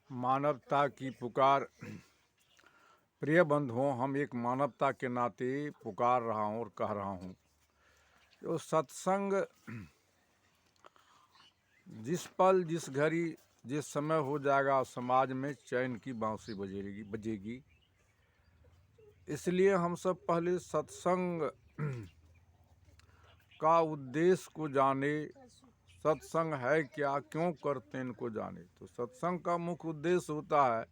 मानवता की पुकार। प्रिय बंधुओं, हम एक मानवता के नाते पुकार रहा हूँ और कह रहा हूँ, जो सत्संग जिस पल जिस घड़ी जिस समय हो जाएगा, समाज में चैन की बांसुरी बजेगी। इसलिए हम सब पहले सत्संग का उद्देश्य को जाने, सत्संग है क्या, क्यों करते हैं, इनको जाने। तो सत्संग का मुख्य उद्देश्य होता है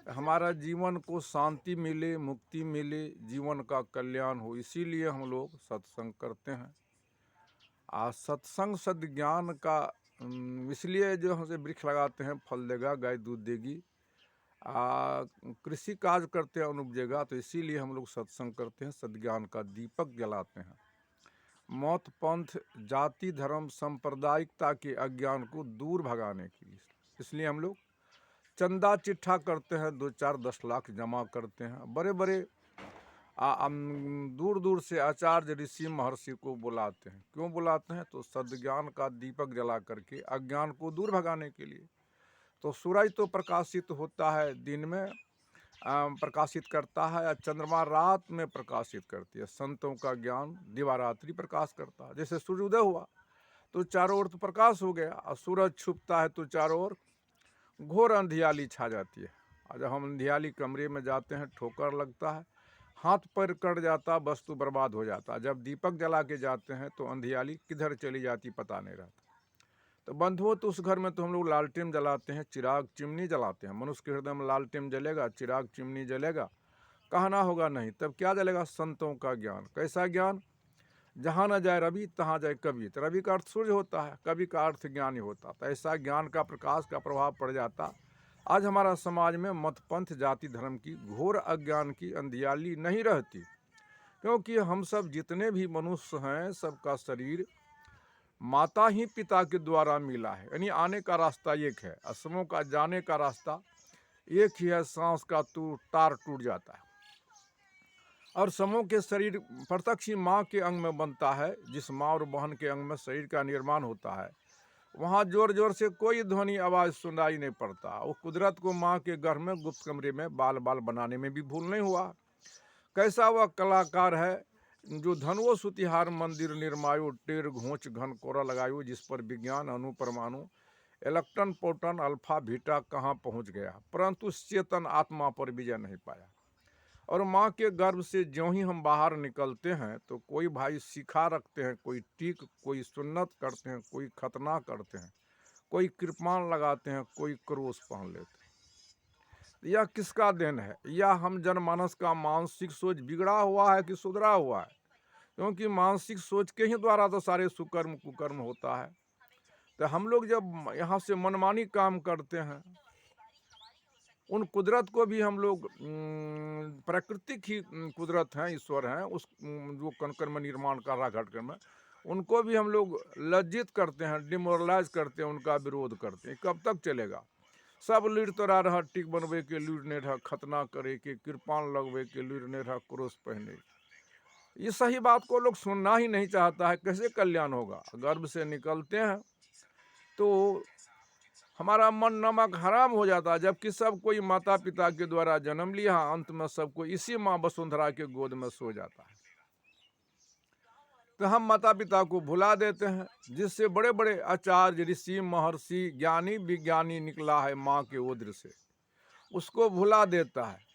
हमारा जीवन को शांति मिले, मुक्ति मिले, जीवन का कल्याण हो। इसीलिए हम लोग सत्संग करते हैं। सत्संग सद्ज्ञान का इसलिए जो हमसे वृक्ष लगाते हैं फल देगा, गाय दूध देगी, कृषि कार्य करते हैं अन्न उपजेगा। तो इसीलिए हम लोग सत्संग करते हैं, सद्ज्ञान का दीपक जलाते हैं। मौत पंथ जाति धर्म सांप्रदायिकता के अज्ञान को दूर भगाने के लिए इसलिए हम लोग चंदा चिट्ठा करते हैं, 2-4-10 लाख जमा करते हैं। बड़े बड़े दूर दूर से आचार्य ऋषि महर्षि को बुलाते हैं। क्यों बुलाते हैं? तो सद्ज्ञान का दीपक जला करके अज्ञान को दूर भगाने के लिए। तो सूरज तो प्रकाशित होता है दिन में, प्रकाशित करता है, या चंद्रमा रात में प्रकाशित करती है। संतों का ज्ञान दिवारात्रि प्रकाश करता है। जैसे सूर्योदय हुआ तो चारों ओर तो प्रकाश हो गया, और सूरज छुपता है तो चारों ओर घोर अंधियाली छा जाती है। और जब हम अंधियाली कमरे में जाते हैं, ठोकर लगता है, हाथ पैर कट जाता, वस्तु बर्बाद हो जाता। जब दीपक जला के जाते हैं तो अंधियाली किधर चली जाती पता नहीं रहता। तो बंधुओं, तो उस घर में तो हम लोग लालटेन जलाते हैं, चिराग चिमनी जलाते हैं। मनुष्य के हृदय में लालटेन जलेगा, चिराग चिमनी जलेगा, कहना होगा नहीं। तब क्या जलेगा? संतों का ज्ञान। कैसा ज्ञान? जहाँ न जाए रवि तहाँ जाए कवि। तो रवि का अर्थ सूर्य होता है, कवि का अर्थ ज्ञानी होता। तो ऐसा ज्ञान का प्रकाश का प्रभाव पड़ जाता। आज हमारा समाज में मत पंथ जाति धर्म की घोर अज्ञान की अंधियाली नहीं रहती, क्योंकि हम सब जितने भी मनुष्य हैं, सबका शरीर माता ही पिता के द्वारा मिला है। यानी आने का रास्ता एक है, असमों का जाने का रास्ता एक ही है। सांस का तार टूट जाता है, और समूह के शरीर प्रत्यक्ष ही माँ के अंग में बनता है। जिस माँ और बहन के अंग में शरीर का निर्माण होता है, वहाँ जोर जोर से कोई ध्वनि आवाज़ सुनाई नहीं पड़ता। वो कुदरत को माँ के घर में गुप्त कमरे में बाल बाल बनाने में भी भूल नहीं हुआ। कैसा वह कलाकार है जो धनुओ सुतिहार मंदिर निर्मायो, टेर घोंच घन कोरा लगायो, जिस पर विज्ञान अणु परमाणु इलेक्ट्रॉन प्रोटॉन अल्फा बीटा कहाँ पहुँच गया, परंतु चेतन आत्मा पर विजय नहीं पाया। और माँ के गर्भ से ज्यों ही हम बाहर निकलते हैं तो कोई भाई सिखा रखते हैं, कोई टीक, कोई सुन्नत करते हैं, कोई खतना करते हैं, कोई कृपाण लगाते हैं, कोई क्रोश पहन लेते हैं। यह किसका देन है? यह हम जनमानस का मानसिक सोच बिगड़ा हुआ है कि सुधरा हुआ है? क्योंकि मानसिक सोच के ही द्वारा तो सारे सुकर्म कुकर्म होता है। तो हम लोग जब यहाँ से मनमानी काम करते हैं, उन कुदरत को भी हम लोग प्राकृतिक ही कुदरत हैं, ईश्वर हैं, उस जो कण में निर्माण कर रहा घटकर में, उनको भी हम लोग लज्जित करते हैं, डिमोरलाइज करते हैं, उनका विरोध करते हैं। कब तक चलेगा? सब लुड़ तोरा रहा टिक बनवे के लुड़ ने रहा, खतना करे के कृपाण लगवे के लुड़ ने रहा, क्रोश पहने। ये सही बात को लोग सुनना ही नहीं चाहता है। कैसे कल्याण होगा? गर्भ से निकलते हैं तो हमारा मन नमक हराम हो जाता है, जबकि सब कोई माता पिता के द्वारा जन्म लिया, अंत में सबको इसी माँ वसुंधरा के गोद में सो जाता है। तो हम माता पिता को भुला देते हैं, जिससे बड़े बड़े आचार्य ऋषि महर्षि ज्ञानी विज्ञानी निकला है माँ के उदर से, उसको भुला देता है।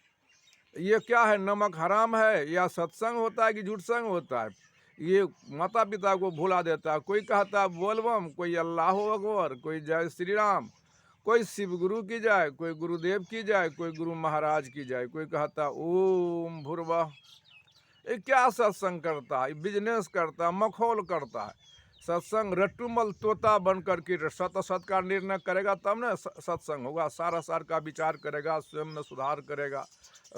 ये क्या है? नमक हराम है, या सत्संग होता है कि झूठ संग होता है? ये माता पिता को भुला देता है। कोई कहता है बोलबम, कोई अल्लाह अकबर, कोई जय श्री राम, कोई शिव गुरु की जाए, कोई गुरुदेव की जाए, कोई गुरु महाराज की जाए, कोई कहता ओम भुर्वा। ये क्या सत्संग करता है? बिजनेस करता है, मखौल करता है। सत्संग रट्टूमल तोता बन करके सत असत का निर्णय करेगा तब ना सत्संग होगा। सारा सार का विचार करेगा, स्वयं में सुधार करेगा।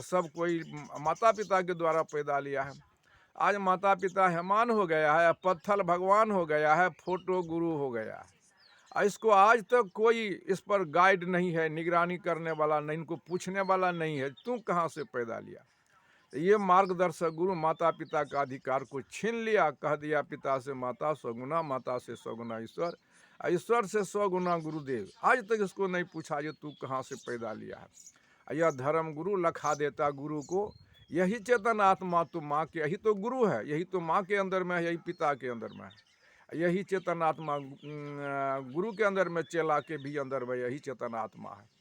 सब कोई माता पिता के द्वारा पैदा लिया है। आज माता पिता हैमान हो गया है, पत्थर भगवान हो गया है, फोटो गुरु हो गया है। इसको आज तक कोई इस पर गाइड नहीं है, निगरानी करने वाला नहीं, इनको पूछने वाला नहीं है तू कहाँ से पैदा लिया। ये मार्गदर्शक गुरु माता पिता का अधिकार को छीन लिया, कह दिया पिता से माता सगुना, माता से सगुना ईश्वर। ईश्वर से 100 गुना गुरुदेव। आज तक इसको नहीं पूछा ये तू कहाँ से पैदा लिया है। यह धर्म गुरु लखा देता गुरु को, यही चेतन आत्मा तो माँ के, यही तो गुरु है, यही तो माँ के अंदर में है, यही पिता के अंदर में है। यही चेतन आत्मा गुरु के अंदर में, चेला के भी अंदर में यही चेतन आत्मा है।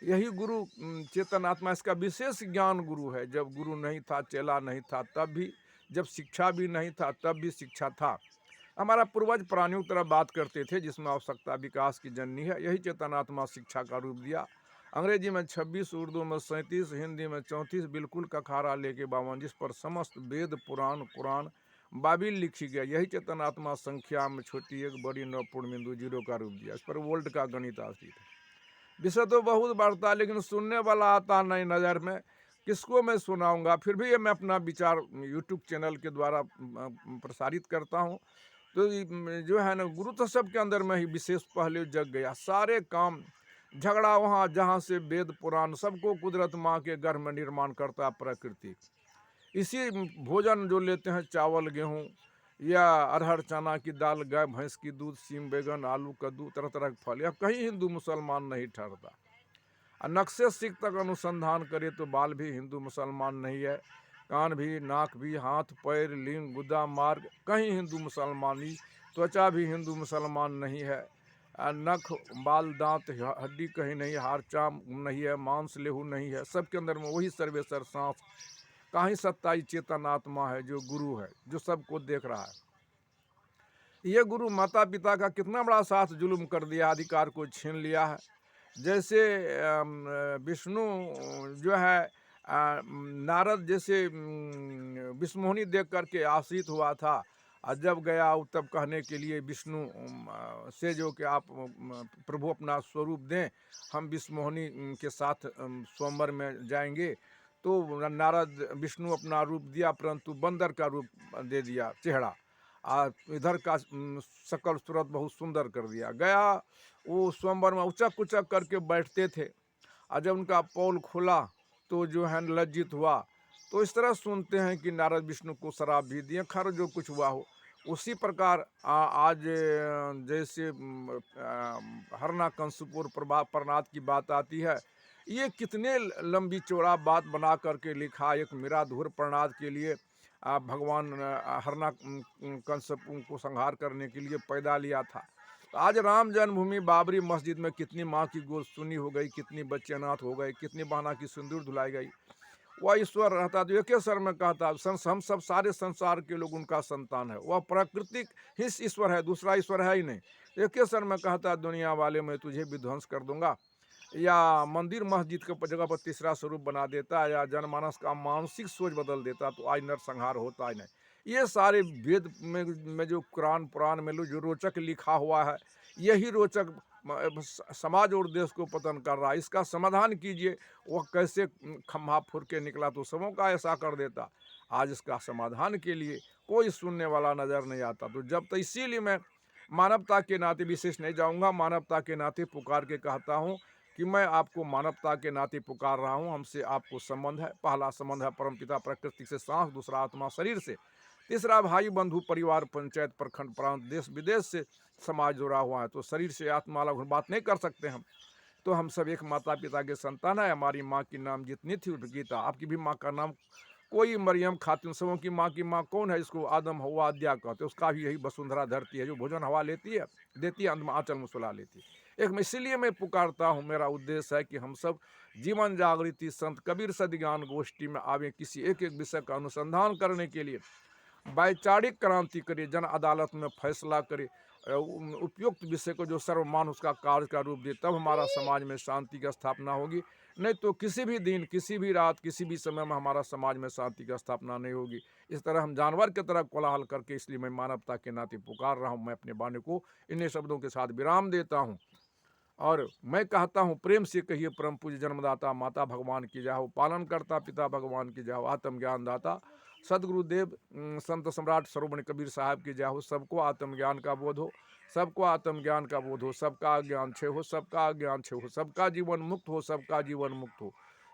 यही गुरु चेतन आत्मा, इसका विशेष ज्ञान गुरु है। जब गुरु नहीं था, चेला नहीं था तब भी, जब शिक्षा भी नहीं था तब भी शिक्षा था। हमारा पूर्वज प्राणियों की तरह बात करते थे, जिसमें आवश्यकता विकास की जननी है। यही चेतन आत्मा शिक्षा का रूप दिया। अंग्रेजी में 26, उर्दू में 37, हिंदी में 34, बिल्कुल का खारा लेके 52, जिस पर समस्त वेद पुराण कुरान बाबिल लिखी गया। यही चेतन आत्मा संख्या में छोटी एक बड़ी 9 पूर्णबिंदु 0 का रूप दिया। इस पर वोल्ट का गणित आश्रित है। विषय तो बहुत बढ़ता है, लेकिन सुनने वाला आता नहीं नज़र में, किसको मैं सुनाऊंगा। फिर भी ये मैं अपना विचार यूट्यूब चैनल के द्वारा प्रसारित करता हूँ। तो जो है ना, गुरु तो सबके अंदर में ही विशेष पहले जग गया। सारे काम झगड़ा वहाँ जहाँ से वेद पुराण, सबको कुदरत माँ के गर्भ में निर्माण करता प्रकृति। इसी भोजन जो लेते हैं, चावल गेहूँ या अरहर चना की दाल, गाय भैंस की दूध, सीम बैगन आलू कद्दू, तरह तरह के फल, या कहीं हिंदू मुसलमान नहीं ठहरता। और नक्शे सिख तक अनुसंधान करे तो बाल भी हिंदू मुसलमान नहीं है, कान भी, नाक भी, हाथ पैर, लिंग गुदा मार्ग, कहीं हिंदू मुसलमानी, त्वचा भी हिंदू मुसलमान नहीं है। नख बाल दांत हड्डी कहीं नहीं, हार चाम नहीं है, मांस लेहू नहीं है। सबके अंदर में वही सर्वेसर सांस कहीं सत्ताई चेतन आत्मा है, जो गुरु है, जो सबको देख रहा है। ये गुरु माता पिता का कितना बड़ा साथ जुल्म कर दिया, अधिकार को छीन लिया है। जैसे विष्णु जो है, नारद जैसे विष्णुमोहिनी देख करके आश्रित हुआ था, और जब गया तब कहने के लिए विष्णु से जो कि आप प्रभु अपना स्वरूप दें, हम विष्णुमोहिनी के साथ स्वयंवर में जाएंगे। तो नारद विष्णु अपना रूप दिया, परंतु बंदर का रूप दे दिया चेहरा, और इधर का शकल सूरत बहुत सुंदर कर दिया। गया वो स्वयंवर में उचक उचक करके बैठते थे, और जब उनका पौल खुला तो जो है लज्जित हुआ। तो इस तरह सुनते हैं कि नारद विष्णु को शराब भी दिए। खैर जो कुछ हुआ हो, उसी प्रकार आज जैसे हरनाकंसपुर प्रहलाद की बात आती है, ये कितने लंबी चौड़ा बात बना करके लिखा। एक मिराधूर प्रहलाद के लिए भगवान हरनाकंस को संहार करने के लिए पैदा लिया था। तो आज राम जन्मभूमि बाबरी मस्जिद में कितनी माँ की गोद सुनी हो गई, कितनी बच्चे अनाथ हो गए, कितनी बहना की सिंदूर धुलाई गई। वह ईश्वर रहता तो एक स्वर में कहता, हम सब सारे संसार के लोग उनका संतान है। वह प्राकृतिक ही ईश्वर है, दूसरा ईश्वर है ही नहीं। एक स्वर में कहता, दुनिया वाले मैं तुझे विध्वंस कर दूंगा, या मंदिर मस्जिद के जगह पर तीसरा स्वरूप बना देता, या जनमानस का मानसिक सोच बदल देता, तो आज नरसंहार होता ही नहीं। ये सारे वेद में जो कुरान पुराण में जो रोचक लिखा हुआ है, यही रोचक समाज और देश को पतन कर रहा है। इसका समाधान कीजिए। वह कैसे खम्भा फुर के निकला तो सबों का ऐसा कर देता। आज इसका समाधान के लिए कोई सुनने वाला नज़र नहीं आता। तो जब तक, इसीलिए मैं मानवता के नाते विशेष नहीं जाऊंगा, मानवता के नाते पुकार के कहता हूँ कि मैं आपको मानवता के नाते पुकार रहा हूँ। हमसे आपको संबंध है। पहला संबंध है परमपिता प्रकृति से सांस, दूसरा आत्मा शरीर से, तीसरा भाई बंधु परिवार पंचायत प्रखंड प्रांत देश विदेश से समाज जुड़ा हुआ है। तो शरीर से आत्मा अलग बात नहीं कर सकते हम। तो हम सब एक माता पिता के संतान है। हमारी माँ की नाम जितनी थी गीता, आपकी भी माँ का नाम कोई मरियम खातून, सबों की माँ कौन है? इसको आदम हवा अद्या कहते हैं। उसका भी यही वसुंधरा धरती है, जो भोजन हवा लेती है, देती है, अंत में आंचल में सुला लेती है। एक इसलिए मैं पुकारता हूँ, मेरा उद्देश्य है कि हम सब जीवन जागृति संत कबीर सद्ज्ञान गोष्ठी में आवे, किसी एक एक विषय का अनुसंधान करने के लिए वैचारिक क्रांति करे, जन अदालत में फैसला करे, उपयुक्त विषय को जो सर्वमान उसका कार्य का रूप दे, तब हमारा समाज में शांति की स्थापना होगी। नहीं तो किसी भी दिन, किसी भी रात, किसी भी समय में हमारा समाज में शांति की स्थापना नहीं होगी। इस तरह हम जानवर की तरह कोलाहल करके, इसलिए मैं मानवता के नाते पुकार रहा हूँ। मैं अपने वाणी को इन्हीं शब्दों के साथ विराम देता हूँ, और मैं कहता हूँ, प्रेम से कहिए, परम पूज्य जन्मदाता माता भगवान की जय हो, पालन करता पिता भगवान की जय हो, आत्मज्ञान दाता सदगुरुदेव संत सम्राट सर्वमणि कबीर साहब की जय हो। सबको आत्मज्ञान का बोध हो, सबको आत्मज्ञान का बोध हो, सबका ज्ञान छे हो, सबका ज्ञान छे हो, सबका जीवन मुक्त हो, सबका जीवन मुक्त हो,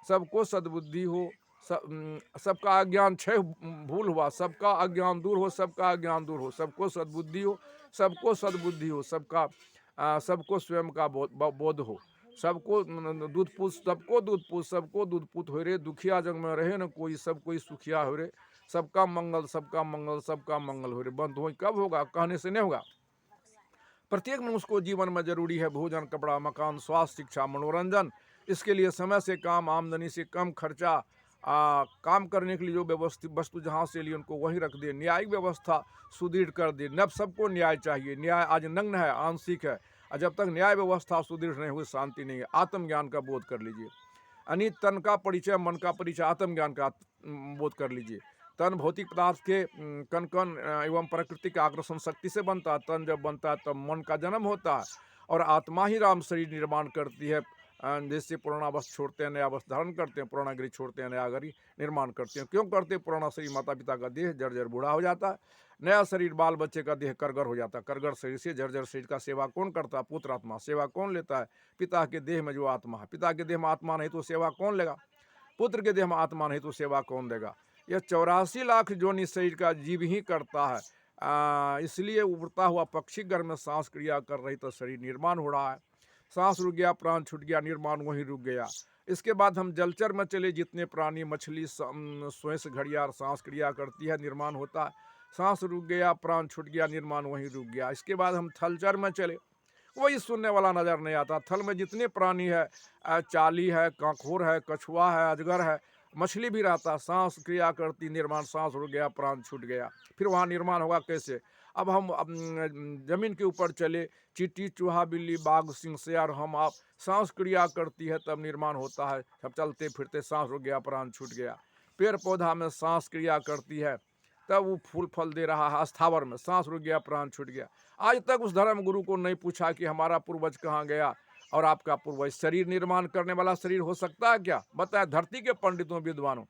सबको सद्बुद्धि हो, सबका अज्ञान क्षय भूल हुआ, सबका अज्ञान दूर हो, सबका अज्ञान दूर हो, सबको सद्बुद्धि हो, सबको सद्बुद्धि हो, सबको स्वयं का बोध हो, सबको दूध पूत, सबको दूध पूत, सबको दूध पूत हो रे, दुखिया जग में रहे न कोई, सब कोई सुखिया हो रे, सबका मंगल, सबका मंगल, सबका मंगल हो रे। बंद हो कब होगा, कहने से नहीं होगा। प्रत्येक मनुष्य को जीवन में जरूरी है भोजन, कपड़ा, मकान, स्वास्थ्य, शिक्षा, मनोरंजन। इसके लिए समय से काम, आमदनी से कम खर्चा, काम करने के लिए जो व्यवस्थित वस्तु जहाँ से लिए उनको वहीं रख दे, न्यायिक व्यवस्था सुदृढ़ कर दे। नब सबको न्याय चाहिए, न्याय आज नग्न है, आंशिक है, और जब तक न्याय व्यवस्था सुदृढ़ नहीं हुई शांति नहीं है। आत्मज्ञान का बोध कर लीजिए, यानी तन का परिचय, मन का परिचय, आत्मज्ञान का बोध कर लीजिए। तन भौतिक पदार्थ के कण कण एवं प्रकृति के आकर्षण शक्ति से बनता है। तन जब बनता है तब मन का जन्म होता है, और आत्मा ही राम शरीर निर्माण करती है। जैसे पुराना वस्त्र छोड़ते हैं, नया वस्त्र धारण करते हैं, पुराना गृह छोड़ते हैं, नया गृह निर्माण करते हैं। क्यों करते हैं? पुराना शरीर माता पिता का देह जर्जर बूढ़ा हो जाता है, नया शरीर बाल बच्चे का देह करगर हो जाता है। करगर शरीर से जर्जर शरीर का सेवा कौन करता है? पुत्र आत्मा। सेवा कौन लेता है? पिता के देह में जो आत्मा है। पिता के देह में आत्मा नहीं तो सेवा कौन लेगा? पुत्र के देह में आत्मा नहीं तो सेवा कौन देगा? यह 84 लाख जोनि शरीर का जीव ही करता है। इसलिए उड़ता हुआ पक्षी घर में सांस क्रिया कर रही तो शरीर निर्माण हो रहा है। सांस रुक गया, प्राण छूट गया, निर्माण वहीं रुक गया। इसके बाद हम जलचर में चले, जितने प्राणी, मछली, स्वयं घड़ियाल सांस क्रिया करती है, निर्माण होता है। सांस रुक गया, प्राण छूट गया, निर्माण वहीं रुक गया। इसके बाद हम थलचर में चले, वही सुनने वाला नजर नहीं आता। थल में जितने प्राणी है, चाली है, कांखोर है, कछुआ है, अजगर है, मछली भी रहता, सांस क्रिया करती, निर्माण, सांस रुक गया, प्राण छूट गया। फिर वहाँ निर्माण होगा कैसे? अब हम जमीन के ऊपर चले, चींटी, चूहा, बिल्ली, बाघ, सिंह, शेर, हम आप, सांस क्रिया करती है तब निर्माण होता है। सब चलते फिरते सांस रुक गया, प्राण छूट गया। पेड़ पौधा में सांस क्रिया करती है तब वो फूल फल दे रहा है। स्थावर में सांस रुक गया, प्राण छूट गया। आज तक उस धर्म गुरु को नहीं पूछा कि हमारा पूर्वज कहाँ गया और आपका पूर्वज। शरीर निर्माण करने वाला शरीर हो सकता है क्या? बताए धरती के पंडितों, विद्वानों।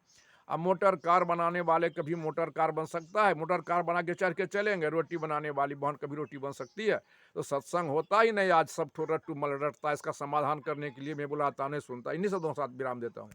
अब मोटर कार बनाने वाले कभी मोटर कार बन सकता है? मोटर कार बना के चढ़ के चलेंगे। रोटी बनाने वाली बहन कभी रोटी बन सकती है? तो सत्संग होता ही नहीं। आज सब रट्टू मल रटता है। इसका समाधान करने के लिए मैं बुलाता नहीं सुनता। इन्हीं शब्दों के साथ विराम देता हूँ।